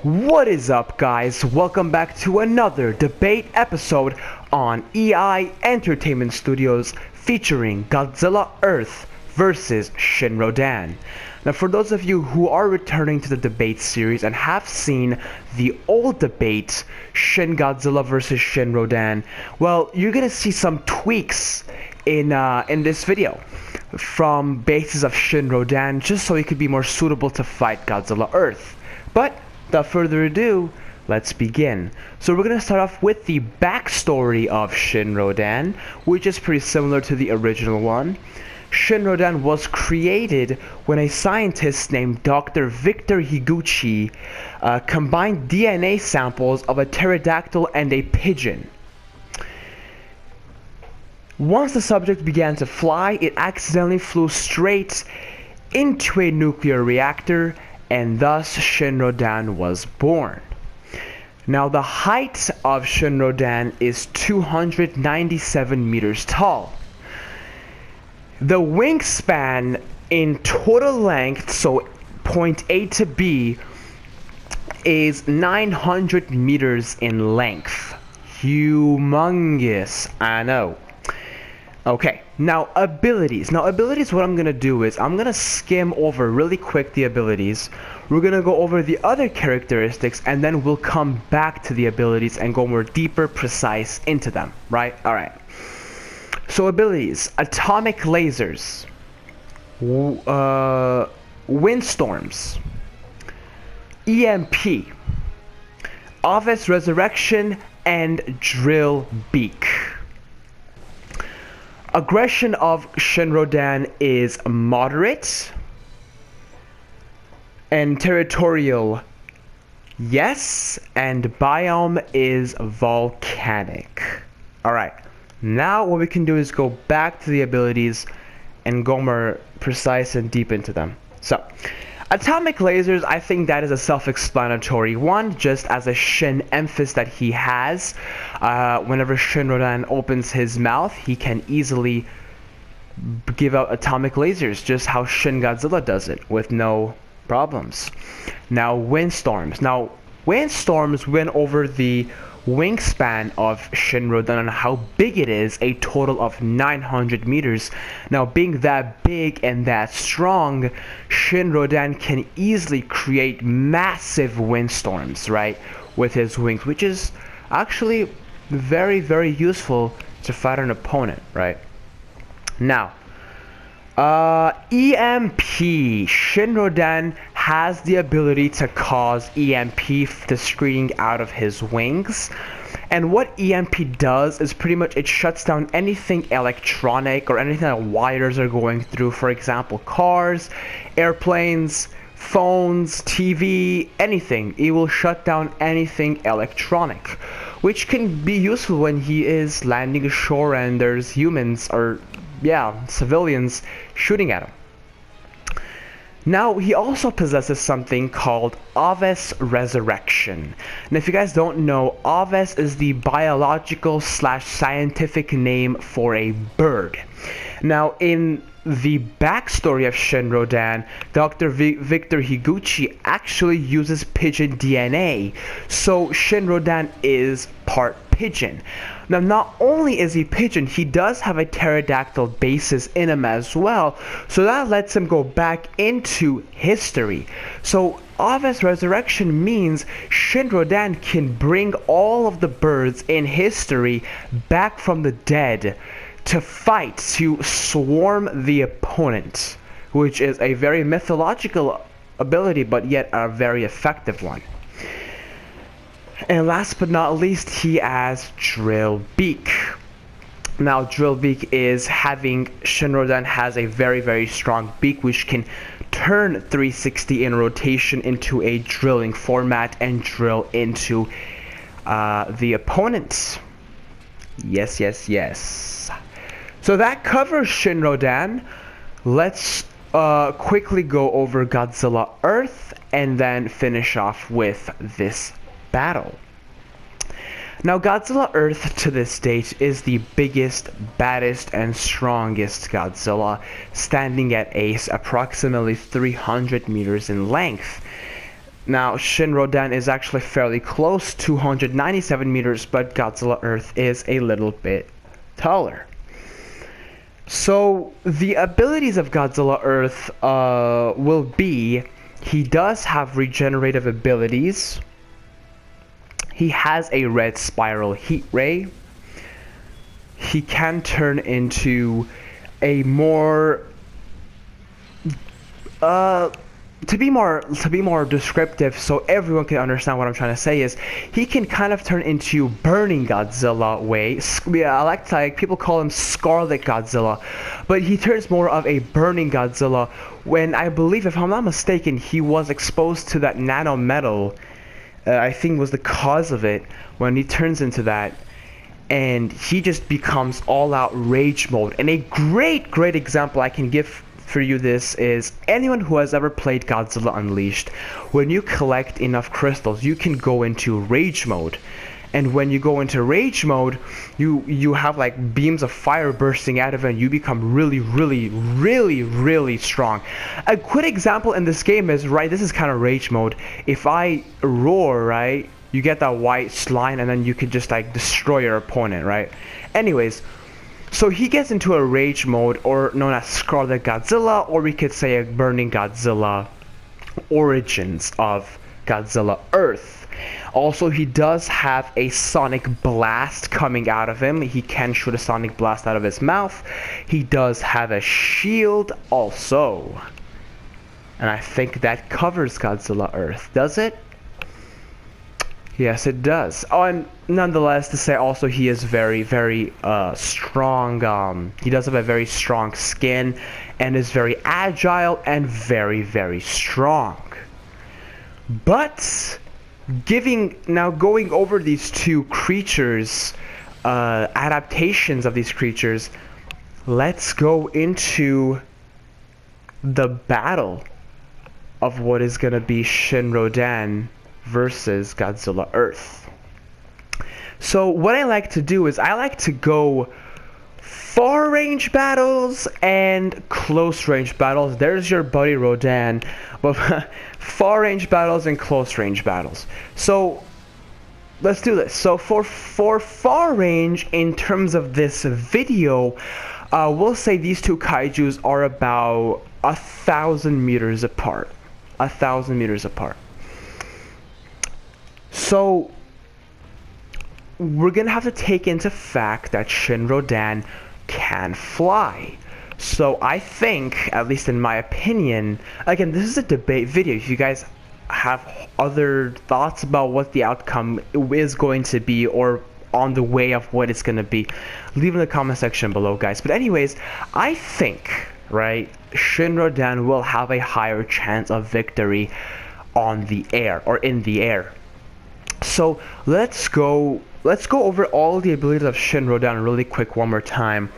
What is up, guys? Welcome back to another debate episode on EI Entertainment Studios featuring Godzilla Earth versus Shin Rodan. Now, for those of you who are returning to the debate series and have seen the old debate, Shin Godzilla versus Shin Rodan, well, you're gonna see some tweaks in this video from bases of Shin Rodan, just so it could be more suitable to fight Godzilla Earth. But without further ado, let's begin. So we're going to start off with the backstory of Shin Rodan, which is pretty similar to the original one. Shin Rodan was created when a scientist named Dr. Victor Higuchi combined DNA samples of a pterodactyl and a pigeon. Once the subject began to fly, it accidentally flew straight into a nuclear reactor, and thus Shin Rodan was born. Now, the height of Shin Rodan is 297 meters tall. The wingspan in total length, so point A to B, is 900 meters in length. Humongous, I know. Okay, now abilities. What I'm going to do is I'm going to skim over really quick the abilities. We're going to go over the other characteristics, and then we'll come back to the abilities and go more deeper, precise into them, right? Alright. So abilities. Atomic lasers. Windstorms. EMP. Aves resurrection and drill beak. Aggression of Shin Rodan is moderate, and territorial, yes, and biome is volcanic. Alright, now what we can do is go back to the abilities and go more precise and deep into them. So, atomic lasers, I think that is a self-explanatory one, just as a Shin emphasis that he has. Whenever Shin Rodan opens his mouth, he can easily give out atomic lasers, just how Shin Godzilla does it, with no problems. Now, windstorms. Now, windstorms went over the wingspan of Shin Rodan and how big it is, a total of 900 meters. Now, being that big and that strong, Shin Rodan can easily create massive windstorms, right, with his wings, which is actually very, very useful to fight an opponent, right? Now, EMP. Shin Rodan has the ability to cause EMP to screaming out of his wings. And what EMP does is pretty much it shuts down anything electronic or anything that wires are going through. For example, cars, airplanes, phones, TV, anything. It will shut down anything electronic, which can be useful when he is landing ashore and there's humans or civilians shooting at him. Now, he also possesses something called Aves resurrection. And if you guys don't know, Aves is the biological / scientific name for a bird. Now, in the backstory of Shin Rodan, Dr. Victor Higuchi actually uses pigeon DNA, so Shin Rodan is part pigeon. Now, not only is he pigeon, he does have a pterodactyl basis in him as well, so that lets him go back into history. So Aves resurrection means Shin Rodan can bring all of the birds in history back from the dead to fight, to swarm the opponent, which is a very mythological ability, but yet a very effective one. And last but not least, he has drill beak. Now, drill beak is having Shin Rodan has a very, very strong beak, which can turn 360 in rotation into a drilling format and drill into the opponent. Yes, yes, yes. So that covers Shin Rodan. Let's quickly go over Godzilla Earth and then finish off with this battle. Now, Godzilla Earth to this date is the biggest, baddest, and strongest Godzilla, standing at approximately 300 meters in length. Now, Shin Rodan is actually fairly close, 297 meters, but Godzilla Earth is a little bit taller. So, the abilities of Godzilla Earth will be, he does have regenerative abilities. He has a red spiral heat ray. He can turn into a more to be more descriptive so everyone can understand what I'm trying to say is he can kind of turn into Burning Godzilla way. Yeah, like people call him Scarlet Godzilla, but he turns more of a Burning Godzilla when, I believe, if I'm not mistaken, he was exposed to that nanometal. I think was the cause of it when he turns into that, and he just becomes all out rage mode. And a great example I can give for you this is anyone who has ever played Godzilla Unleashed. When you collect enough crystals, you can go into rage mode, and when you go into rage mode, you have like beams of fire bursting out of it, and you become really strong. A quick example in this game is, right, this is kind of rage mode. If I roar, right, you get that white slime, and then you can just like destroy your opponent, right? Anyways, so he gets into a rage mode, or known as Scarlet Godzilla, or we could say a Burning Godzilla, origins of Godzilla Earth. Also, he does have a sonic blast coming out of him. He can shoot a sonic blast out of his mouth. He does have a shield also. And I think that covers Godzilla Earth, does it? Yes, it does. Oh, and nonetheless, to say also he is very strong. He does have a very strong skin and is very agile and very strong. But going over these two creatures, adaptations of these creatures, let's go into the battle of what is going to be Shin Rodan versus Godzilla Earth. So what I like to do is I like to go far range battles and close range battles. There's your buddy Rodan, but far range battles and close range battles. So let's do this. So for far range, in terms of this video, we'll say these two kaijus are about 1,000 meters apart. 1,000 meters apart. So we're gonna have to take into fact that Shin Rodan can fly. So I think, at least in my opinion, again, this is a debate video. If you guys have other thoughts about what the outcome is going to be, or on the way of what it's going to be, leave in the comment section below, guys. But anyways, I think, right, Shin Rodan will have a higher chance of victory on the air, or in the air. So let's go over all the abilities of Shin Rodan really quick one more time.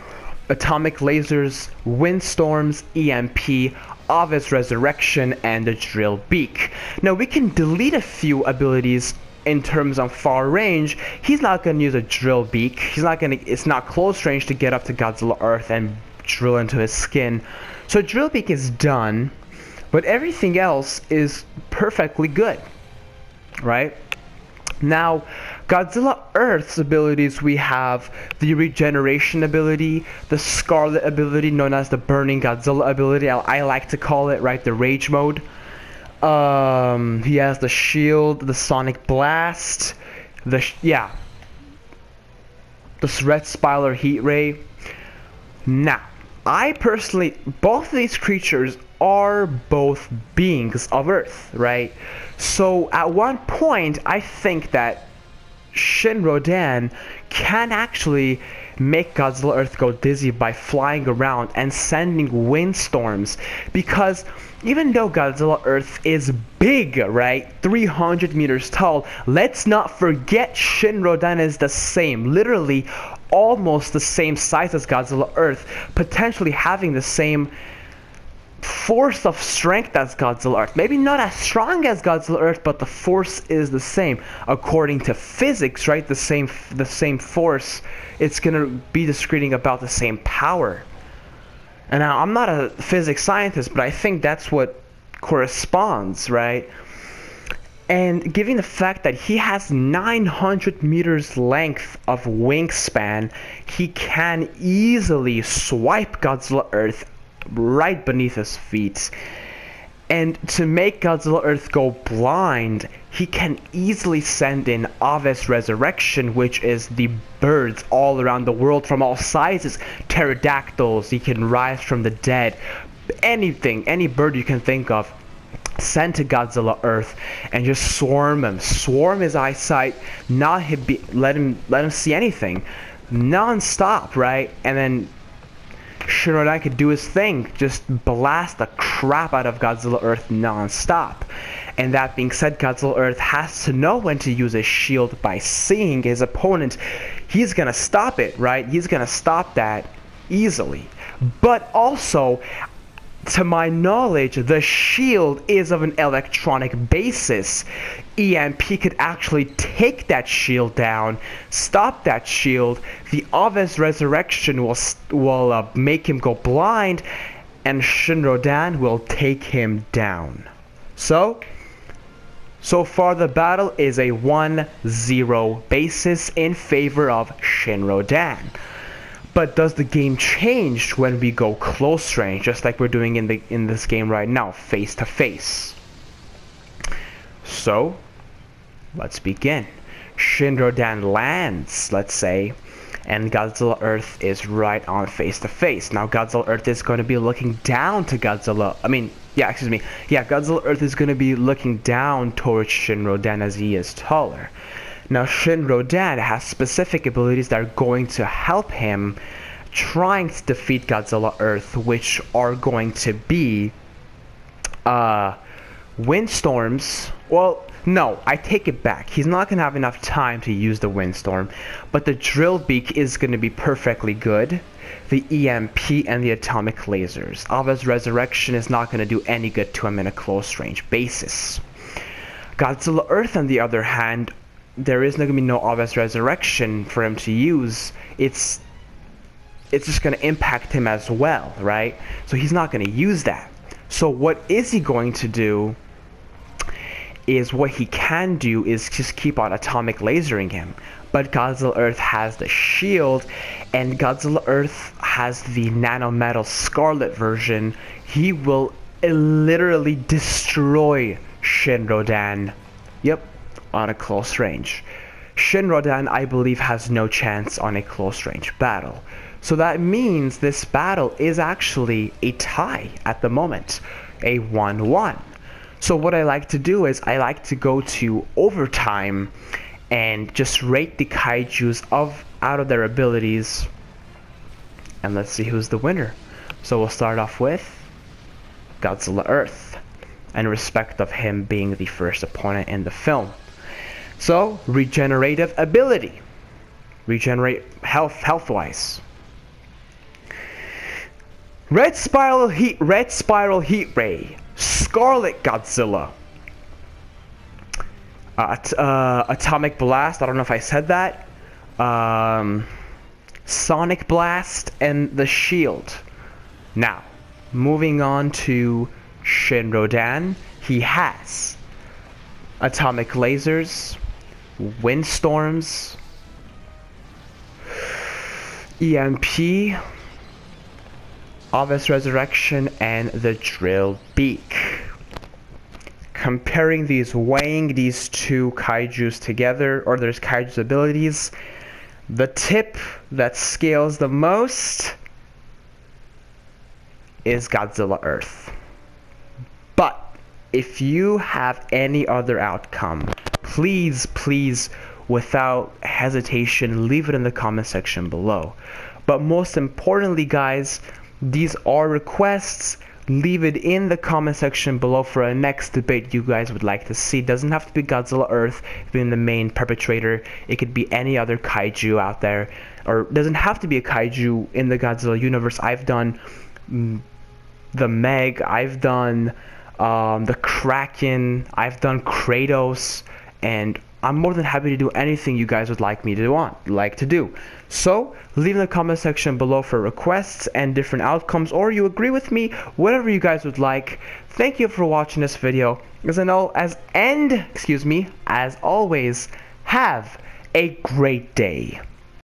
Atomic lasers, windstorms, EMP, Aves resurrection, and the drill beak. Now we can delete a few abilities in terms of far range. He's not going to use a drill beak. It's not close range to get up to Godzilla Earth and drill into his skin. So drill beak is done, but everything else is perfectly good, right? Now, Godzilla Earth's abilities, we have the regeneration ability, the Scarlet ability known as the Burning Godzilla ability, I like to call it, right, the rage mode. He has the shield, the sonic blast, the red spiral heat ray. Now, I personally, both of these creatures are both beings of Earth, right? So at one point, I think that Shin Rodan can actually make Godzilla Earth go dizzy by flying around and sending windstorms, because even though Godzilla Earth is big, right, 300 meters tall, let's not forget Shin Rodan is the same, literally almost the same size as Godzilla Earth, potentially having the same force of strength as Godzilla Earth. Maybe not as strong as Godzilla Earth, but the force is the same. According to physics, right, the same force, it's gonna be discreting about the same power. And now, I'm not a physics scientist, but I think that's what corresponds, right? And given the fact that he has 900 meters length of wingspan, he can easily swipe Godzilla Earth right beneath his feet. And to make Godzilla Earth go blind, he can easily send in Aves Resurrection, which is the birds all around the world from all sizes. Pterodactyls, he can rise from the dead. Anything, any bird you can think of, send to Godzilla Earth and just swarm his eyesight, not let him see anything, non-stop, right? And then Shin Rodan could do his thing, just blast the crap out of Godzilla Earth non-stop. And that being said, Godzilla Earth has to know when to use a shield by seeing his opponent. He's gonna stop it, right? He's gonna stop that easily. But also, to my knowledge, the shield is of an electronic basis. EMP could actually take that shield down, stop that shield. The Aves Resurrection will make him go blind, and Shin Rodan will take him down. So far the battle is a 1-0 basis in favor of Shin Rodan. But does the game change when we go close range, just like we're doing in this game right now, face to face? So, let's begin. Shin Rodan lands, let's say, and Godzilla Earth is right on face to face. Now Godzilla Earth is going to be looking down to Godzilla Earth is going to be looking down towards Shin Rodan as he is taller. Now Shin Rodan has specific abilities that are going to help him trying to defeat Godzilla Earth, which are going to be windstorms. Well, no, I take it back. He's not going to have enough time to use the windstorm, but the drill beak is going to be perfectly good. The EMP and the atomic lasers. Aves Resurrection is not going to do any good to him in a close range basis. Godzilla Earth, on the other hand, there is not going to be no Aves Resurrection for him to use. It's just going to impact him as well, right? So he's not going to use that. So what is he going to do? Is what he can do is just keep on atomic lasering him. But Godzilla Earth has the shield, and Godzilla Earth has the nanometal Scarlet version. He will literally destroy Shin Rodan. Yep. On a close range. Shin Rodan, I believe, has no chance on a close range battle. So that means this battle is actually a tie at the moment, a 1-1. So what I like to do is I like to go to overtime and just rate the kaijus out of their abilities, and let's see who's the winner. So we'll start off with Godzilla Earth, in respect of him being the first opponent in the film. So, regenerative ability. Regenerate health-wise. Red Spiral Heat Ray. Scarlet Godzilla. Atomic Blast, I don't know if I said that. Sonic Blast and the Shield. Now, moving on to Shin Rodan. He has atomic lasers, windstorms, EMP, Aves Resurrection, and the drill beak. Comparing weighing these two kaijus together, or there's kaiju's abilities, the tip that scales the most is Godzilla Earth. But if you have any other outcome, please, without hesitation, leave it in the comment section below. But most importantly, guys, these are requests. Leave it in the comment section below for a next debate you guys would like to see. It doesn't have to be Godzilla Earth being the main perpetrator. It could be any other kaiju out there, or it doesn't have to be a kaiju in the Godzilla universe. I've done the Meg, I've done the Kraken, I've done Kratos, and I'm more than happy to do anything you guys would like me to do. So leave in the comment section below for requests and different outcomes, or you agree with me, whatever you guys would like. Thank you for watching this video. As always, have a great day.